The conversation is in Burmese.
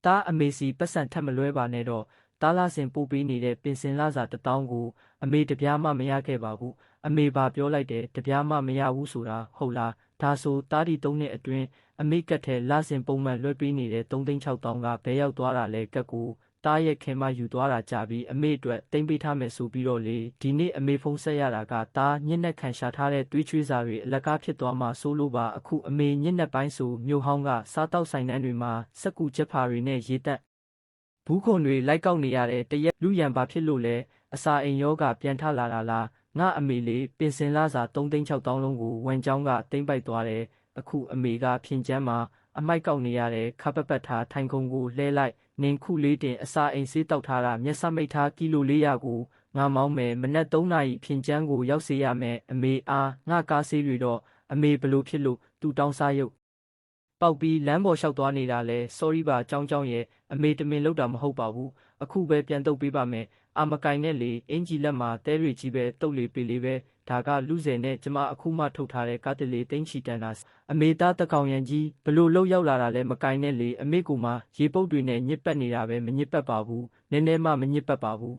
တာအမေစီပတ်စံထက်မလွဲပါနဲ့တော့တားလာစင်ပို့ပေးနေတဲ့ပင်စင်လာစာ1000ကိုအမေတပြားမှမရခဲ့ပါဘူးအမေဘာပြောလိုက်တယ်တပြားမှမရဘူးဆိုတာဟုတ်လားဒါဆိုတားဒီ3နှစ်အတွင်းအမေကတ်ထဲလာစင်ပုံမှန်လွှဲပေးနေတဲ့3,600,000ကဘဲရောက်သွားတာလဲကတ်ကိုတားရဲ့ခင်မယူသွားတာကြပြီးအမေအတွက်တိမ့်ပေးထားမယ်ဆိုပြီးတော့လေဒီနေ့အမေဖုန်းဆက်ရတာကတားညစ်နက်ခံရှာထားတဲ့တွေးချွေးစာတွေအလကားဖြစ်သွားမှဆိုးလို့ပါအခုအမေညစ်နက်ပိုင်းဆိုမြို့ဟောင်းကစားတောက်ဆိုင်တန်းတွေမှာစက်ကူချက်ဖာတွေနဲ့ရေတက်ဘူးခွန်တွေလိုက်ကောက်နေရတဲ့တရက်လူရန်ဘာဖြစ်လို့လဲအစာအိမ်ယောဂပြန်ထလာတာလားငါအမေလေးပင်စင်လာစာ3,600,000လုံးကိုဝန်ကျောင်းကတိမ့်ပိုက်သွားတယ်အခုအမေကဖြင်ကျန်းမှာအမိုက်ကောက်နေရတယ်ခပ်ပတ်ထားထိုင်ခုံကိုလှဲလိုက်နင်ခုလေးတင်အစာအိမ်ဆေးတောက်ထားတာမျက်စမိတ်ထားကီလို400ကိုငါမောင်းမယ်မနက်3နာရီဖြင်ကျန်းကိုရောက်စေရမယ်အမေအားငါကားဆေးတွေတော့အမေဘလို့ဖြစ်လို့သူတောင်းစားရုပ်ပေါက်ပြီးလမ်းပေါ်လျှောက်သွားနေတာလဲ sorry ပါကြောင်းရဲ့အမေတမင်လောက်တာမဟုတ်ပါဘူးအခုပဲပြန်တုတ်ပေးပါမယ်အာမကိုင်နဲ့လေအင်ကြီးလက်မှာတဲတွေကြီးပဲတုတ်လေပေလေပဲဒါကလူစယ်နဲ့ကျမအခုမှထုတ်ထားတဲ့ကားတလေတိန့်ချီတန်တာအမေသားတကောင်ရန်ကြီးဘလို့လောက်ရောက်လာတာလဲမကိုင်နဲ့လေအမေကူမှရေပုတ်တွေနဲ့ညစ်ပတ်နေတာပဲမညစ်ပတ်ပါဘူးနည်းနည်းမှမညစ်ပတ်ပါဘူး